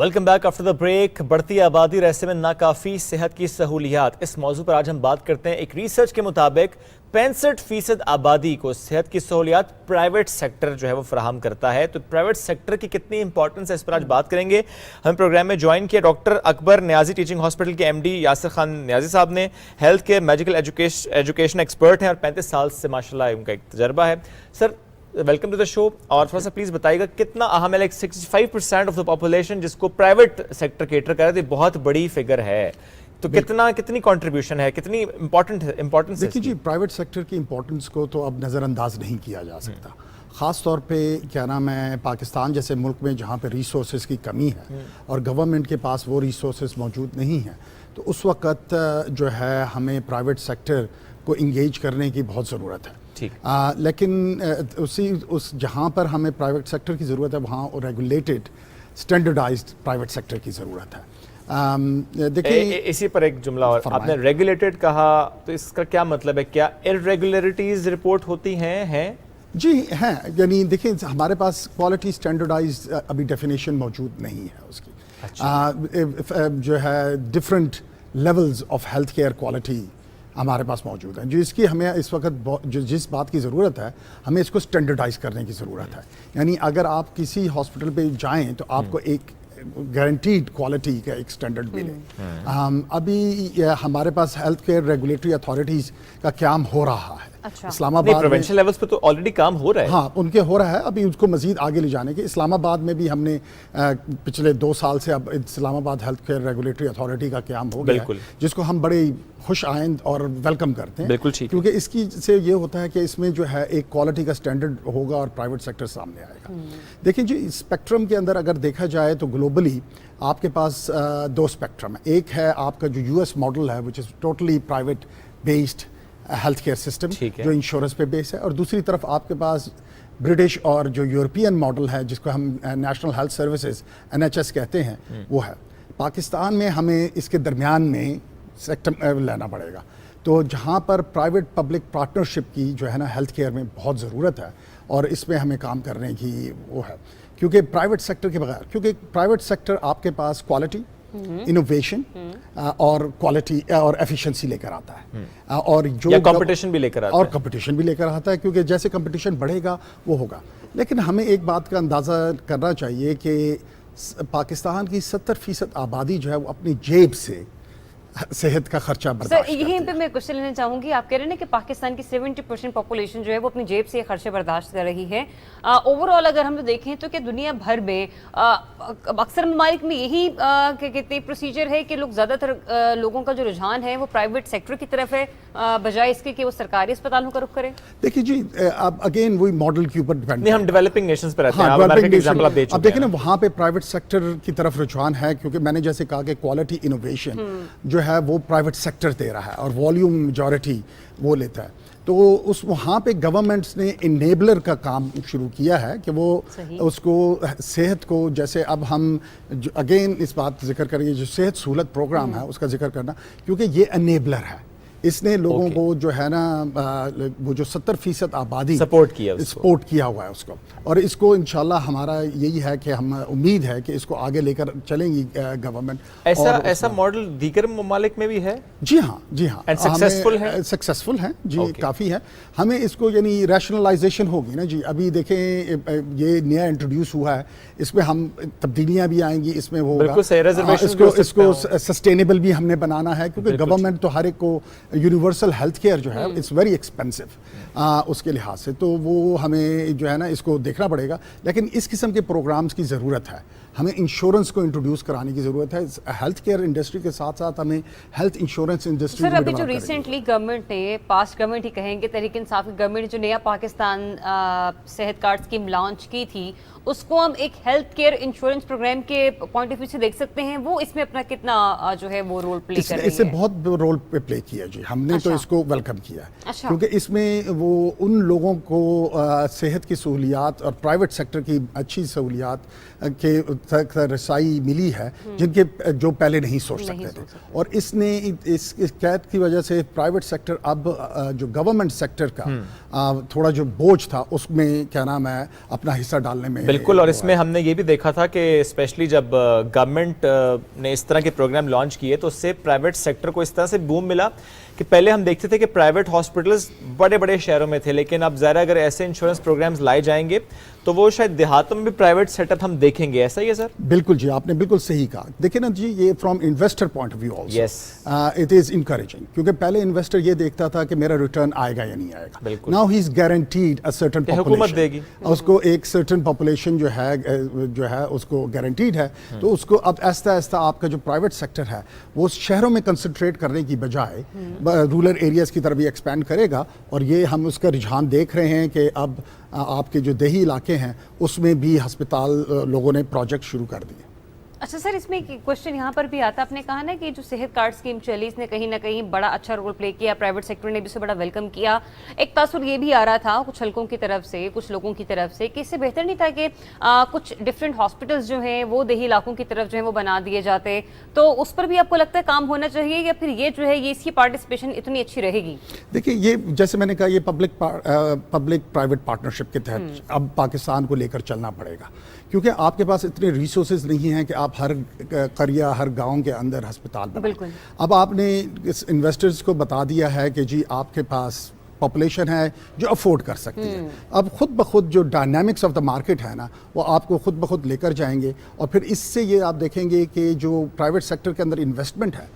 Welcome back after the break. बढ़ती आबादी और ऐसे में नाकाफी सेहत की सहूलियात, इस मौजू पर आज हम बात करते हैं। एक रिसर्च के मुताबिक 65% आबादी को सेहत की सहूलियात प्राइवेट सेक्टर जो है वो फराहम करता है। तो प्राइवेट सेक्टर की कितनी इंपॉर्टेंस है, इस पर आज बात करेंगे। हम प्रोग्राम में ज्वाइन किया doctor Akbar Niazi, teaching hospital के एमडी यासिर खान न्याजी साहब ने। Health care medical education expert हैं और 35 साल से माशाल्लाह उनका एक तजर्बा है। Sir welcome to the show. और थोड़ा सा प्लीज बताइएगा कितना अहम है, लाइक 65% ऑफ द पॉपुलेशन जिसको प्राइवेट सेक्टर केटर कर रहे थे, बहुत बड़ी फिगर है। तो कितनी कंट्रीब्यूशन है, कितनी इंपॉर्टेंस? देखिए जी, प्राइवेट सेक्टर की इंपॉर्टेंस को तो अब नज़रअंदाज नहीं किया जा सकता। ख़ास तौर पे क्या नाम है, पाकिस्तान जैसे मुल्क में जहाँ पे रिसोर्सेज की कमी है और गवर्नमेंट के पास वो रिसोर्सेज मौजूद नहीं है, तो उस वक़्त जो है हमें प्राइवेट सेक्टर को इंगेज करने की बहुत ज़रूरत है। लेकिन उस जहाँ पर हमें प्राइवेट सेक्टर की ज़रूरत है वहाँ रेगुलेटेड स्टैंडर्डाइज्ड प्राइवेट सेक्टर की ज़रूरत है। देखिए इसी पर एक जुमला और, आपने रेगुलेटेड कहा तो इसका क्या मतलब है? क्या इरेगुलरिटीज रिपोर्ट होती हैं? जी हैं, यानी देखिए हमारे पास क्वालिटी स्टैंडर्डाइज्ड अभी डेफिनेशन मौजूद नहीं है उसकी। अच्छा। जो है different levels of health care quality हमारे पास मौजूद है, जिसकी हमें इस वक्त जिस बात की ज़रूरत है, हमें इसको स्टैंडर्डाइज करने की ज़रूरत है। यानी अगर आप किसी हॉस्पिटल पे जाएं तो आपको एक गारंटीड क्वालिटी का एक स्टैंडर्ड मिले। अभी हमारे पास हेल्थ केयर रेगुलेटरी अथॉरिटीज़ का काम हो रहा है। अच्छा। इस्लामाबाद प्रोविंशियल लेवल्स पे तो ऑलरेडी काम हो रहा है। हाँ, उनके हो रहा है, अभी उसको मजीद आगे ले जाने के। इस्लामाबाद में भी हमने पिछले 2 साल से अब Islamabad health care regulatory authority का काम हो गया है, जिसको हम बड़े खुश आइंद और वेलकम करते हैं। बिल्कुल ठीक, क्योंकि इसकी से ये होता है कि इसमें जो है एक क्वालिटी का स्टैंडर्ड होगा और प्राइवेट सेक्टर सामने आएगा। देखिए जी, स्पेक्ट्रम के अंदर अगर देखा जाए तो ग्लोबली आपके पास 2 स्पेक्ट्रम है। एक है आपका जो यूएस मॉडल है, which is totally private based health care system जो इंश्योरेंस पे बेस है, और दूसरी तरफ आपके पास ब्रिटिश और जो यूरोपियन मॉडल है जिसको हम नेशनल हेल्थ सर्विसेज NHS कहते हैं, वो है। पाकिस्तान में हमें इसके दरमियान में सेक्टर लेना पड़ेगा। तो जहाँ पर प्राइवेट पब्लिक पार्टनरशिप की जो है ना हेल्थ केयर में बहुत ज़रूरत है और इसमें हमें काम करने की वो है, क्योंकि प्राइवेट सेक्टर के बगैर, क्योंकि प्राइवेट सेक्टर आपके पास क्वालिटी, इनोवेशन और क्वालिटी और एफिशिएंसी लेकर आता है, और जो कंपटीशन भी लेकर आता है, और कंपटीशन भी लेकर आता है, क्योंकि जैसे कंपटीशन बढ़ेगा वो होगा। लेकिन हमें एक बात का अंदाज़ा करना चाहिए कि पाकिस्तान की 70% आबादी जो है वो अपनी जेब से सेहत का खर्चा बर्दाश्त करती है। यहीं पे मैं क्वेश्चन लेना चाहूंगी, आप कह रहे हैं कि पाकिस्तान की 70% पॉपुलेशन जो है वो अपनी जेब से खर्चे बर्दाश्त कर रही है। ओवरऑल अगर हम देखें तो क्या दुनिया भर में अक्सर ममालिक में यही क्या कहते हैं प्रोसीजर है कि लोग ज्यादातर लोगों का जो रुझान है वो प्राइवेट सेक्टर की तरफ है बजाय इसके कि वो सरकारी अस्पतालों का रुख करें? देखिए जी, अब अगेन वही मॉडल के ऊपर डिपेंड है। हम डेवलपिंग नेशंस पर रहते हैं, अब देखिए ना वहाँ पे प्राइवेट सेक्टर की तरफ रुझान है, क्योंकि मैंने जैसे कहा कि क्वालिटी इनोवेशन जो है वो प्राइवेट सेक्टर दे रहा है और वॉल्यूम मेजॉरिटी वो लेता है। तो उस वहाँ पे गवर्नमेंट्स ने इनेबलर का काम शुरू किया है कि वो उसको सेहत को, जैसे अब हम अगेन इस बात जिक्र करेंगे जो सेहत सहूलत प्रोग्राम है उसका जिक्र करना, क्योंकि ये इनेबलर है। इसने लोगों को जो है ना वो जो 70% आबादी सपोर्ट किया हुआ है उसको, और इसको इंशाल्लाह हमारा यही है कि हम उम्मीद है कि इसको आगे लेकर चलेंगी गवर्नमेंट। ऐसा मॉडल दीगर ममालिक में भी है? जी हाँ, जी हाँ, सक्सेसफुल है जी, काफ़ी है। हमें इसको यानी रैशनलाइजेशन होगी ना जी। अभी देखें ये नया इंट्रोड्यूस हुआ है, इसमें हम तब्दीलियाँ भी आएंगी, इसमें वो इसको सस्टेनेबल भी हमने बनाना है, क्योंकि गवर्नमेंट तो हर एक को यूनिवर्सल हेल्थ केयर जो है इट्स वेरी एक्सपेंसिव उसके लिहाज से, तो वो हमें जो है ना इसको देखना पड़ेगा। लेकिन इस किस्म के प्रोग्राम्स की ज़रूरत है, हमें इंश्योरेंस को इंट्रोड्यूस कराने की ज़रूरत है। हेल्थ केयर इंडस्ट्री के साथ साथ हमें हेल्थ इंश्योरेंस इंडस्ट्री। सर अभी जो रिसेंटली गवर्नमेंट ने, पास्ट गवर्नमेंट ही कहेंगे, तहरीक इंसाफ की गवर्नमेंट जो नया पाकिस्तान सेहत कार्ड स्कीम लॉन्च की थी, उसको हम एक हेल्थ केयर इंश्योरेंस प्रोग्राम के पॉइंट ऑफ व्यू से देख सकते हैं। वो इसमें अपना कितना जो है वो रोल प्ले कर रही है? इससे बहुत रोल प्ले किया जी, हमने तो इसको वेलकम किया है, क्योंकि इसमें वो उन लोगों को सेहत की सहूलियात और प्राइवेट सेक्टर की अच्छी सहूलियात के तक रसाई मिली है जिनके जो पहले नहीं सोच सकते थे। और इसने इस कैद की वजह से प्राइवेट सेक्टर अब जो गवर्नमेंट सेक्टर का थोड़ा जो बोझ था उसमें क्या नाम है अपना हिस्सा डालने में। बिल्कुल, और इसमें हमने ये भी देखा था कि स्पेशली जब गवर्नमेंट ने इस तरह के प्रोग्राम लॉन्च किए तो उससे प्राइवेट सेक्टर को इस तरह से बूम मिला कि पहले हम देखते थे कि प्राइवेट हॉस्पिटल्स बड़े बड़े शहरों में थे, लेकिन अब ज़रा अगर ऐसे इंश्योरेंस प्रोग्राम्स लाए जाएंगे तो वो शायद देहातों में भी प्राइवेट सेटअप हम देखेंगे। ऐसा ही है सर? बिल्कुल जी, आपने बिल्कुल सही कहा। देखिए ना जी, ये from investor point of view also it is encouraging, क्योंकि पहले इन्वेस्टर ये देखता था कि मेरा रिटर्न आएगा या नहीं आएगा। Now he is guaranteed a certain हुकूमत देगी उसको, एक सर्टेन पॉपुलेशन जो है उसको गारंटीड है। तो उसको अब आहिस्ता आहिस्ता आपका जो प्राइवेट सेक्टर है वो शहरों में कंसंट्रेट करने की बजाय रूरल एरियाज की तरफ भी एक्सपैंड करेगा, और ये हम उसका रुझान देख रहे हैं कि अब आपके जो देही इलाके हैं उसमें भी अस्पताल लोगों ने प्रोजेक्ट शुरू कर दिए। अच्छा सर, इसमें एक क्वेश्चन यहाँ पर भी आता है, आपने कहा ना कि जो सेहत कार्ड स्कीम चली इसने कहीं ना कहीं बड़ा अच्छा रोल प्ले किया, प्राइवेट सेक्टर ने भी इसे बड़ा वेलकम किया। एक तासुर ये भी आ रहा था कुछ हलकों की तरफ से, कुछ लोगों की तरफ से, कि इससे बेहतर नहीं था कि कुछ डिफरेंट हॉस्पिटल्स जो हैं वो देही इलाकों की तरफ जो है वो बना दिए जाते? तो उस पर भी आपको लगता है काम होना चाहिए, या फिर ये जो है ये इसकी पार्टिसिपेशन इतनी अच्छी रहेगी? देखिए, ये जैसे मैंने कहा, ये पब्लिक प्राइवेट पार्टनरशिप के तहत अब पाकिस्तान को लेकर चलना पड़ेगा, क्योंकि आपके पास इतने रिसोर्सेज नहीं हैं कि आप हर करिया हर गांव के अंदर अस्पताल बनाएं। अब आपने इस इन्वेस्टर्स को बता दिया है कि जी आपके पास पॉपुलेशन है जो अफोर्ड कर सकती है। अब खुद ब खुद जो डायनामिक्स ऑफ द मार्केट है ना, वो आपको खुद ब खुद लेकर जाएंगे, और फिर इससे ये आप देखेंगे कि जो प्राइवेट सेक्टर के अंदर इन्वेस्टमेंट है,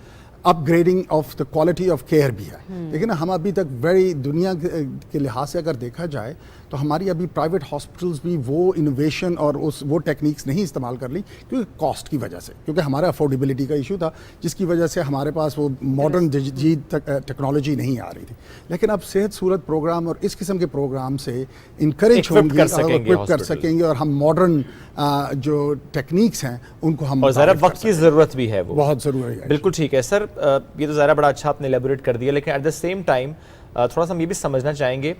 upgrading of the quality of care भी है। लेकिन हम अभी तक बड़ी दुनिया के लिहाज से अगर देखा जाए तो हमारी अभी प्राइवेट हॉस्पिटल्स भी वो इनोवेशन और वो टेक्निक्स नहीं इस्तेमाल कर ली, क्योंकि कॉस्ट की वजह से, क्योंकि हमारा अफोर्डेबिलिटी का इशू था, जिसकी वजह से हमारे पास वो मॉडर्न टेक्नोलॉजी नहीं आ रही थी। लेकिन अब सेहत सूरत प्रोग्राम और इस किस्म के प्रोग्राम से इनकरेज होंगे, इक्विप कर सकेंगे, और हम मॉडर्न जो टेक्निक्स हैं उनको हम, और ज़रा वक्त की ज़रूरत भी है, वो बहुत ज़रूरी है। बिल्कुल ठीक है सर, ये तो ज़रा बड़ा अच्छा आपने एलेबोरेट कर दिया, लेकिन एट द सेम टाइम थोड़ा सा हम ये भी समझना चाहेंगे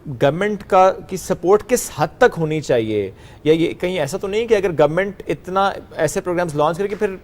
गवर्नमेंट का की सपोर्ट किस हद तक होनी चाहिए, या ये कहीं ऐसा तो नहीं कि अगर गवर्नमेंट इतना ऐसे प्रोग्राम्स लॉन्च करे कि फिर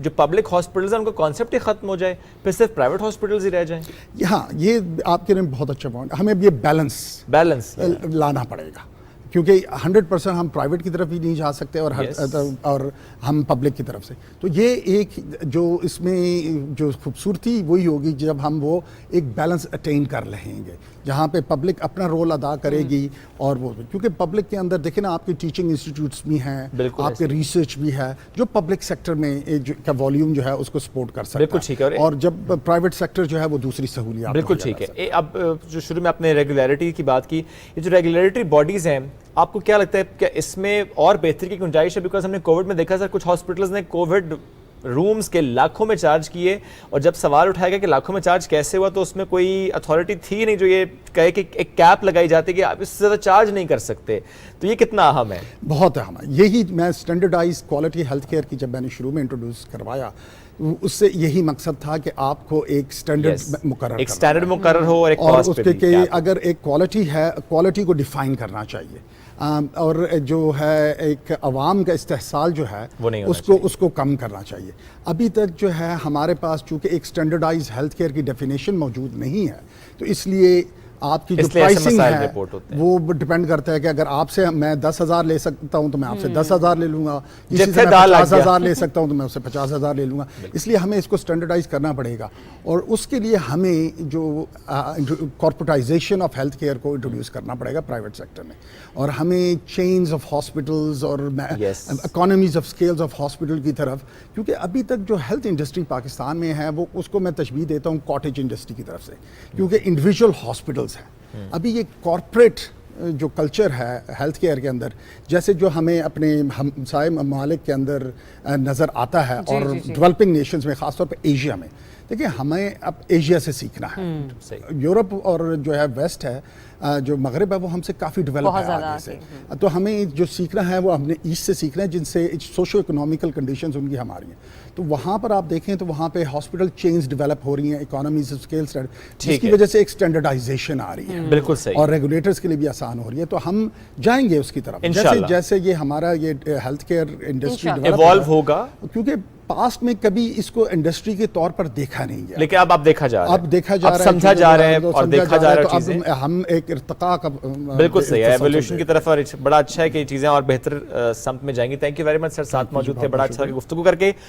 जो पब्लिक हॉस्पिटल्स हैं उनका कॉन्सेप्ट ही खत्म हो जाए, फिर सिर्फ प्राइवेट हॉस्पिटल्स ही रह जाएं? हाँ, ये आपके लिए बहुत अच्छा पॉइंट। हमें ये बैलेंस लाना पड़ेगा, क्योंकि 100% हम प्राइवेट की तरफ भी नहीं जा सकते और हम पब्लिक की तरफ से। तो ये एक जो इसमें जो खूबसूरती वही होगी जब हम वो एक बैलेंस अटेन कर लेंगे, जहाँ पे पब्लिक अपना रोल अदा करेगी, और वो क्योंकि पब्लिक के अंदर देखें ना, आपके टीचिंग इंस्टीट्यूट्स भी हैं, आपके रिसर्च भी है, जो पब्लिक सेक्टर में का वॉल्यूम जो है उसको सपोर्ट कर सकता है। ठीक है। और जब प्राइवेट सेक्टर जो है वो दूसरी सहूलियत। बिल्कुल ठीक है। अब जो शुरू में आपने रेगुलरिटी की बात की, ये जो रेगुलरिटी बॉडीज हैं, आपको क्या लगता है क्या इसमें और बेहतरी की गुंजाइश है? बिकॉज हमने कोविड में देखा सर, कुछ हॉस्पिटल्स ने कोविड रूम्स के लाखों में चार्ज किए, और जब सवाल उठाया गया कि लाखों में चार्ज कैसे हुआ, तो उसमें कोई अथॉरिटी थी नहीं जो ये कहे कि एक कैप लगाई जाती कि आप इससे ज़्यादा चार्ज नहीं कर सकते। तो ये कितना अहम है? बहुत अहम है। यही मैं स्टैंडर्डाइज क्वालिटी हेल्थ केयर की जब मैंने शुरू में इंट्रोड्यूस करवाया, उससे यही मकसद था कि आपको एक स्टैंडर्ड मुकर्रर हो, और एक कॉस्ट पे भी, अगर एक क्वालिटी है, क्वालिटी को डिफाइन करना चाहिए, और जो है एक अवाम का इस्तेहसाल जो है उसको कम करना चाहिए। अभी तक जो है हमारे पास चूँकि एक स्टैंडर्डाइज हेल्थ केयर की डेफिनेशन मौजूद नहीं है, तो इसलिए आपकी जो प्राइसिंग है वो डिपेंड करता है कि अगर आपसे मैं 10,000 ले सकता हूं तो मैं आपसे 10,000 ले लूंगा, इसी से 50,000 ले सकता हूं तो मैं उससे 50,000 ले लूंगा। इसलिए हमें इसको स्टैंडर्डाइज करना पड़ेगा, और उसके लिए हमें जो कॉर्पोरेटाइजेशन ऑफ हेल्थ केयर को इंट्रोड्यूस करना पड़ेगा प्राइवेट सेक्टर में, और हमें चेन्स ऑफ हॉस्पिटल्स और economies of scales of hospital की तरफ, क्योंकि अभी तक जो हेल्थ इंडस्ट्री पाकिस्तान में है वो उसको मैं तशबीह देता हूँ कॉटेज इंडस्ट्री की तरफ से, क्योंकि इंडिविजुअल हॉस्पिटल्स है। अभी ये कॉर्पोरेट जो कल्चर है हेल्थ केयर के अंदर, जैसे जो हमें अपने हमसाए ममालिक के अंदर नज़र आता है, और डेवलपिंग नेशंस में, ख़ासतौर पे एशिया में, देखिए हमें अब एशिया से सीखना है। यूरोप और जो है वेस्ट है, जो मगरब है, वो हमसे काफ़ी डेवलप है आगे से। तो हमें जो सीखना है वो हमने ईस्ट से सीखना है, जिनसे सोशो इकोनॉमिकल कंडीशंस उनकी हमारी हैं। तो वहाँ पर आप देखें तो वहाँ पे हॉस्पिटल चेन्स डेवलप हो रही हैं, इकोनॉमीज ऑफ स्केल, जिसकी वजह से एक स्टैंडर्डाइजेशन आ रही है। बिल्कुल सही। और रेगुलेटर्स के लिए भी आसान हो रही है। तो हम जाएंगे उसकी तरफ, जैसे ये हमारा ये हेल्थ केयर इंडस्ट्री इवॉल्व होगा, क्योंकि पास्ट में कभी इसको इंडस्ट्री के तौर पर देखा नहीं गया, लेकिन अब देखा जा रहा है, अब देखा जा अब रहा है, समझा जा रहा है तो और समझा देखा जा रहा है चीजें। अब हम एक इर्तिका का बिल्कुल सही है, एवोल्यूशन की तरफ, और बड़ा अच्छा है कि चीजें और बेहतर समत में जाएंगी। Thank you very much sir, साथ मौजूद थे, बड़ा अच्छा लगा गुफ्तगू करके।